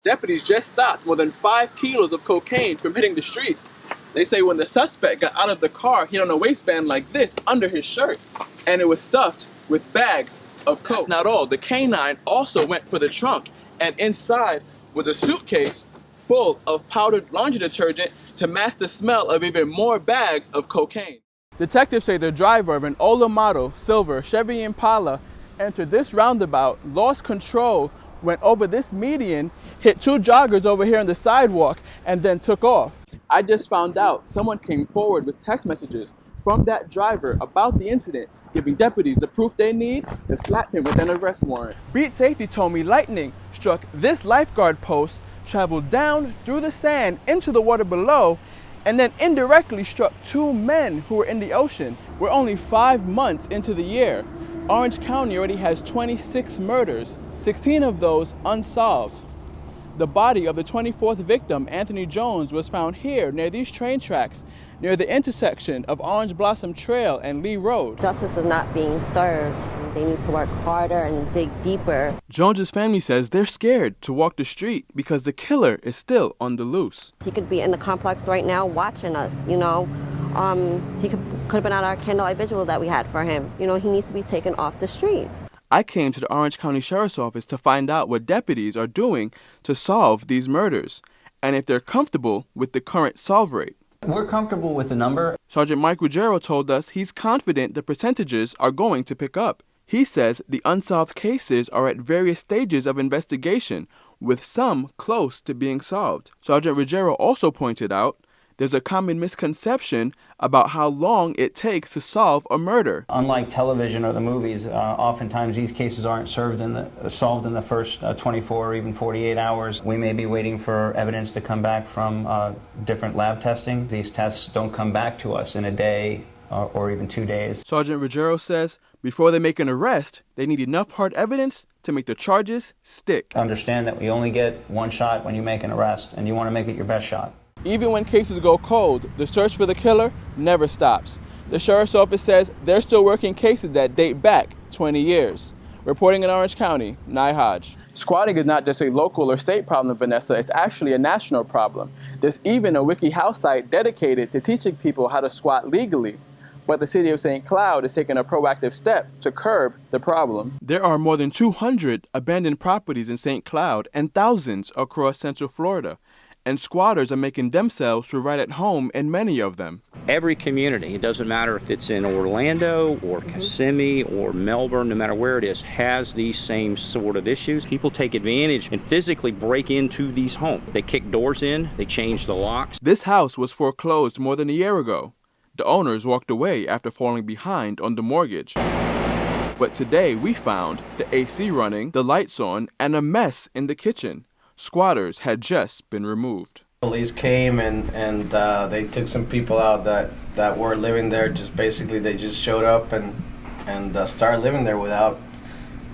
Deputies just stopped more than 5 kilos of cocaine from hitting the streets. They say when the suspect got out of the car, he had on a waistband like this under his shirt, and it was stuffed with bags of coke. That's not all. The canine also went for the trunk, and inside was a suitcase full of powdered laundry detergent to mask the smell of even more bags of cocaine. Detectives say the driver of an older model silver Chevy Impala entered this roundabout, lost control, went over this median, hit 2 joggers over here on the sidewalk, and then took off. I just found out someone came forward with text messages from that driver about the incident, giving deputies the proof they need to slap him with an arrest warrant. Beat Safety told me lightning struck this lifeguard post, traveled down through the sand into the water below, and then indirectly struck 2 men who were in the ocean. We're only 5 months into the year. Orange County already has 26 murders, 16 of those unsolved. The body of the 24th victim, Anthony Jones, was found here near these train tracks, near the intersection of Orange Blossom Trail and Lee Road. Justice is not being served. They need to work harder and dig deeper. Jones's family says they're scared to walk the street because the killer is still on the loose. He could be in the complex right now watching us, you know. He could have been at our candlelight vigil that we had for him. You know, he needs to be taken off the street. I came to the Orange County Sheriff's Office to find out what deputies are doing to solve these murders and if they're comfortable with the current solve rate. We're comfortable with the number. Sergeant Mike Ruggiero told us he's confident the percentages are going to pick up. He says the unsolved cases are at various stages of investigation, with some close to being solved. Sergeant Ruggiero also pointed out there's a common misconception about how long it takes to solve a murder. Unlike television or the movies, oftentimes these cases aren't solved in the first 24 or even 48 hours. We may be waiting for evidence to come back from different lab testing. These tests don't come back to us in a day or even 2 days. Sergeant Ruggiero says before they make an arrest, they need enough hard evidence to make the charges stick. Understand that we only get one shot when you make an arrest, and you want to make it your best shot. Even when cases go cold, the search for the killer never stops. The Sheriff's Office says they're still working cases that date back 20 years. Reporting in Orange County, Hodge. Squatting is not just a local or state problem, Vanessa. It's actually a national problem. There's even a WikiHow site dedicated to teaching people how to squat legally. But the city of St. Cloud is taking a proactive step to curb the problem. There are more than 200 abandoned properties in St. Cloud and thousands across Central Florida. And squatters are making themselves feel right at home in many of them. Every community, it doesn't matter if it's in Orlando or Kissimmee or Melbourne, no matter where it is, has these same sort of issues. People take advantage and physically break into these homes. They kick doors in, they change the locks. This house was foreclosed more than a year ago. The owners walked away after falling behind on the mortgage. But today we found the AC running, the lights on, and a mess in the kitchen. Squatters had just been removed. Police came and they took some people out that were living there. They just showed up and started living there without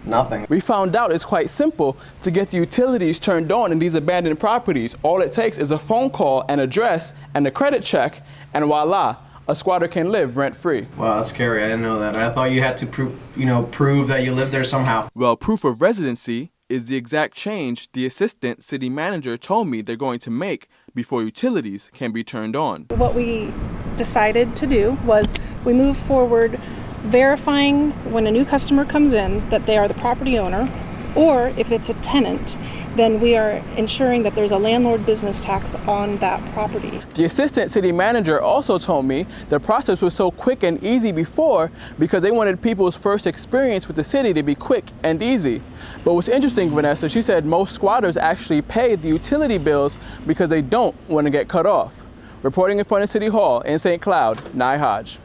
nothing. We found out it's quite simple to get the utilities turned on in these abandoned properties. All it takes is a phone call, an address, and a credit check, and voila, a squatter can live rent-free. Wow, that's scary. I didn't know that. I thought you had to prove that you lived there somehow. Well, proof of residency is the exact change the assistant city manager told me they're going to make before utilities can be turned on. What we decided to do was we moved forward verifying when a new customer comes in that they are the property owner, or if it's a tenant, then we are ensuring that there's a landlord business tax on that property. The assistant city manager also told me the process was so quick and easy before because they wanted people's first experience with the city to be quick and easy. But what's interesting, Vanessa, she said most squatters actually pay the utility bills because they don't want to get cut off. Reporting in front of City Hall in St. Cloud, Hodge.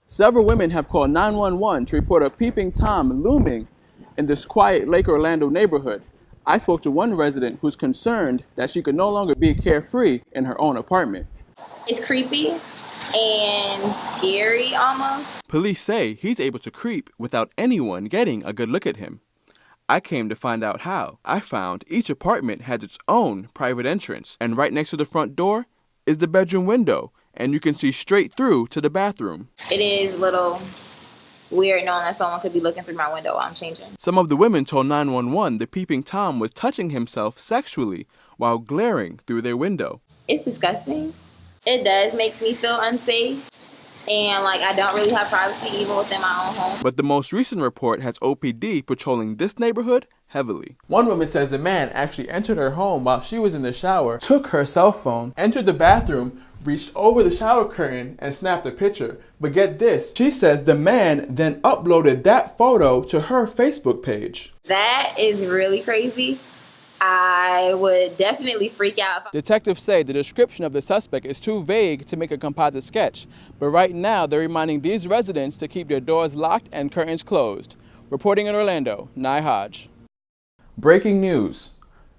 Several women have called 911 to report a peeping Tom looming in this quiet Lake Orlando neighborhood. I spoke to one resident who's concerned that she could no longer be carefree in her own apartment. It's creepy and scary almost. Police say he's able to creep without anyone getting a good look at him. I came to find out how. I found each apartment has its own private entrance, and right next to the front door is the bedroom window, and you can see straight through to the bathroom. It is a little weird knowing that someone could be looking through my window while I'm changing. Some of the women told 911 the peeping Tom was touching himself sexually while glaring through their window. It's disgusting. It does make me feel unsafe. And like I don't really have privacy even within my own home. But the most recent report has OPD patrolling this neighborhood heavily. One woman says the man actually entered her home while she was in the shower, took her cell phone, entered the bathroom, reached over the shower curtain and snapped a picture. But get this, she says the man then uploaded that photo to her Facebook page. That is really crazy. I would definitely freak out. Detectives say the description of the suspect is too vague to make a composite sketch, but right now they're reminding these residents to keep their doors locked and curtains closed. Reporting in Orlando, Hodge. Breaking news.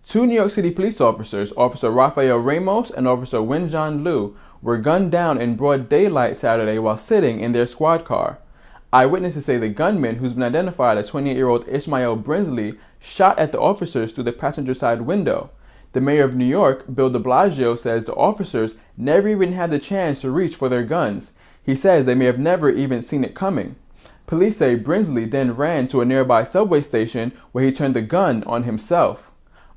2 New York City police officers, Officer Rafael Ramos and Officer Winjon Liu, were gunned down in broad daylight Saturday while sitting in their squad car. Eyewitnesses say the gunman, who's been identified as 28-year-old Ishmael Brinsley, shot at the officers through the passenger side window. The mayor of New York, Bill de Blasio, says the officers never even had the chance to reach for their guns. He says they may have never even seen it coming. Police say Brinsley then ran to a nearby subway station where he turned the gun on himself.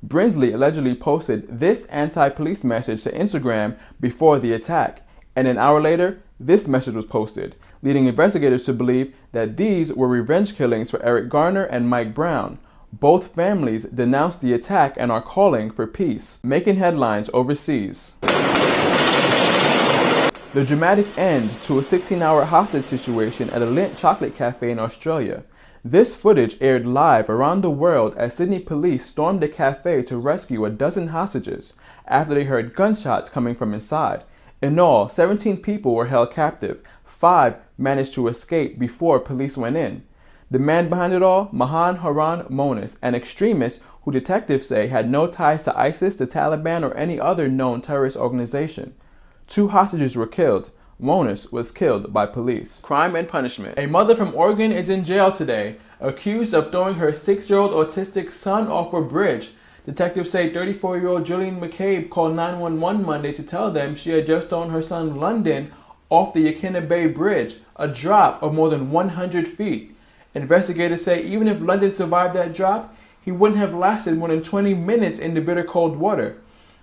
Brinsley allegedly posted this anti-police message to Instagram before the attack, and an hour later, this message was posted, leading investigators to believe that these were revenge killings for Eric Garner and Mike Brown. Both families denounced the attack and are calling for peace, making headlines overseas. The dramatic end to a 16-hour hostage situation at a Lindt chocolate cafe in Australia. This footage aired live around the world as Sydney police stormed the cafe to rescue a dozen hostages after they heard gunshots coming from inside. In all, 17 people were held captive. 5 managed to escape before police went in. The man behind it all, Mahan Haran Monis, an extremist who detectives say had no ties to ISIS, the Taliban, or any other known terrorist organization. 2 hostages were killed. Monis was killed by police. Crime and punishment. A mother from Oregon is in jail today, accused of throwing her 6-year-old autistic son off a bridge. Detectives say 34-year-old Julian McCabe called 911 Monday to tell them she had just thrown her son London off the Yakina Bay Bridge, a drop of more than 100 feet. Investigators say even if London survived that drop, he wouldn't have lasted more than 20 minutes in the bitter cold water.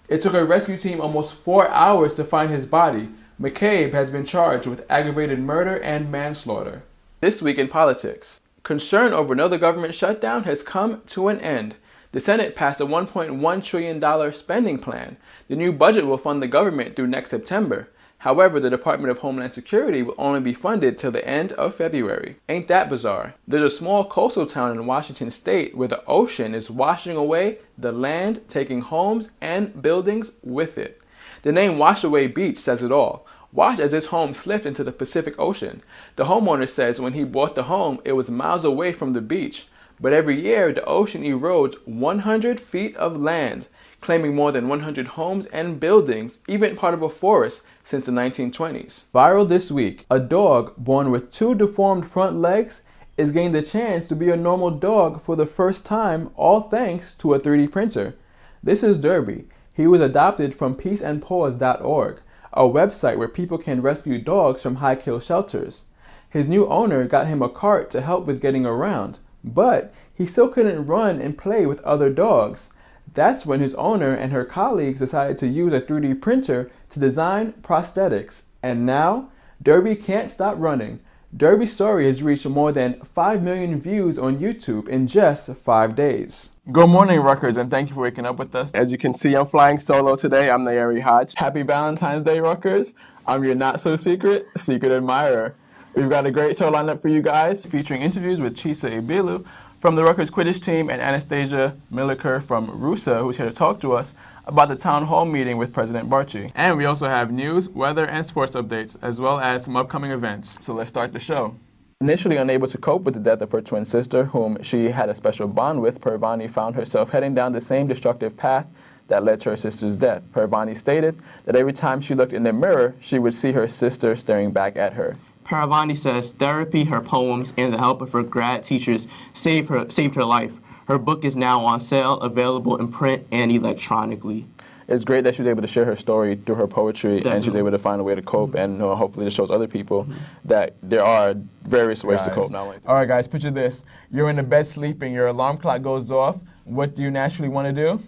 It took a rescue team almost 4 hours to find his body. McCabe has been charged with aggravated murder and manslaughter. This week in politics. Concern over another government shutdown has come to an end. The Senate passed a $1.1 trillion spending plan. The new budget will fund the government through next September. However, the Department of Homeland Security will only be funded till the end of February. Ain't that bizarre? There's a small coastal town in Washington state where the ocean is washing away the land, taking homes and buildings with it. The name Washaway Beach says it all. Watch as this home slipped into the Pacific Ocean. The homeowner says when he bought the home, it was miles away from the beach. But every year, the ocean erodes 100 feet of land, claiming more than 100 homes and buildings, even part of a forest, since the 1920s. Viral this week, a dog born with 2 deformed front legs is getting the chance to be a normal dog for the first time, all thanks to a 3D printer. This is Derby. He was adopted from peaceandpaws.org, a website where people can rescue dogs from high-kill shelters. His new owner got him a cart to help with getting around, but he still couldn't run and play with other dogs. That's when his owner and her colleagues decided to use a 3D printer to design prosthetics. And now, Derby can't stop running. Derby's story has reached more than 5 million views on YouTube in just 5 days. Good morning, Rutgers, and thank you for waking up with us. As you can see, I'm flying solo today. I'm Nayeri Hodge. Happy Valentine's Day, Rutgers. I'm your not-so-secret secret admirer. We've got a great show lined up for you guys, featuring interviews with Chisa Ibilu from the Rutgers Quidditch team and Anastasia Milliker from RUSA, who's here to talk to us about the town hall meeting with President Barchi. And we also have news, weather, and sports updates, as well as some upcoming events. So let's start the show. Initially unable to cope with the death of her twin sister, whom she had a special bond with, Parvani found herself heading down the same destructive path that led to her sister's death. Parvani stated that every time she looked in the mirror, she would see her sister staring back at her. Paravani says therapy, her poems, and the help of her grad teachers saved her life. Her book is now on sale, available in print and electronically. It's great that she was able to share her story through her poetry. Definitely. And she was able to find a way to cope, and hopefully it shows other people that there are various ways to cope. All right, guys, picture this. You're in the bed sleeping, your alarm clock goes off. What do you naturally want to do?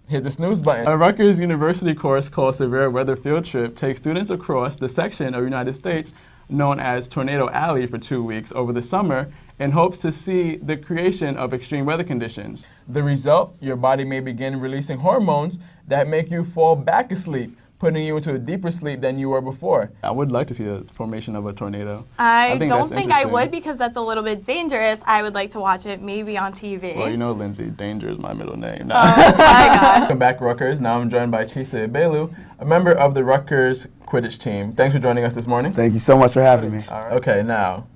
Hit the snooze button. A Rutgers University course called Severe Weather Field Trip takes students across the section of the United States known as Tornado Alley for 2 weeks over the summer in hopes to see the creation of extreme weather conditions. The result, your body may begin releasing hormones that make you fall back asleep, putting you into a deeper sleep than you were before. I would like to see the formation of a tornado. I don't think I would because that's a little bit dangerous. I would like to watch it maybe on TV. Well, you know, Lindsay, danger is my middle name. Oh, my gosh. Welcome back, Rutgers. Now I'm joined by Chisa Ebelu, a member of the Rutgers Quidditch team. Thanks for joining us this morning. Thank you so much for having me. All right. Okay, now,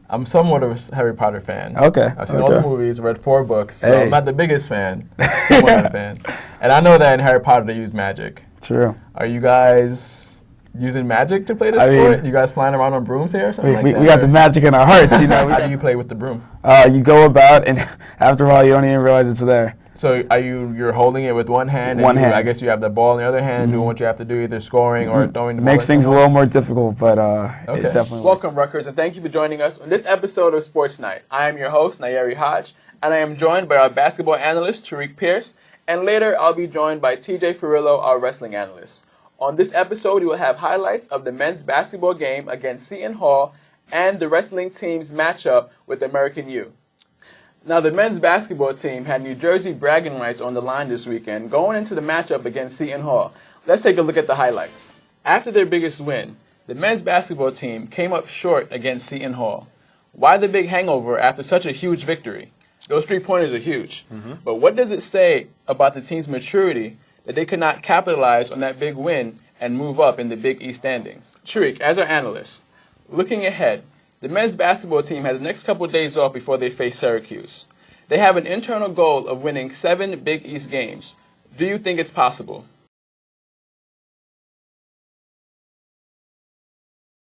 I'm somewhat of a Harry Potter fan. Okay. I've seen all the movies, read 4 books, so Hey. I'm not the biggest fan, somewhat of a fan. And I know that in Harry Potter they use magic. True. Are you guys using magic to play this sport? You guys flying around on brooms here or something like that? We got the magic in our hearts, you know. How do you play with the broom? You go about, and after a while, you don't even realize it's there. So you're holding it with one hand? One hand. I guess you have the ball in the other hand, doing what you have to do, either scoring or throwing the ball. Makes things a little more difficult, but Okay. it definitely Welcome, Rutgers, and thank you for joining us on this episode of Sports Night. I am your host, Nayeri Hodge, and I am joined by our basketball analyst, Tariq Pierce, and later I'll be joined by TJ Furillo, our wrestling analyst. On this episode, we will have highlights of the men's basketball game against Seton Hall and the wrestling team's matchup with American U. Now, the men's basketball team had New Jersey bragging rights on the line this weekend going into the matchup against Seton Hall. Let's take a look at the highlights. After their biggest win, the men's basketball team came up short against Seton Hall. Why the big hangover after such a huge victory? Those 3-pointers are huge. But what does it say about the team's maturity that they could not capitalize on that big win and move up in the Big East standing? Tariq, as our analyst, looking ahead, the men's basketball team has the next couple of days off before they face Syracuse. They have an internal goal of winning 7 Big East games. Do you think it's possible?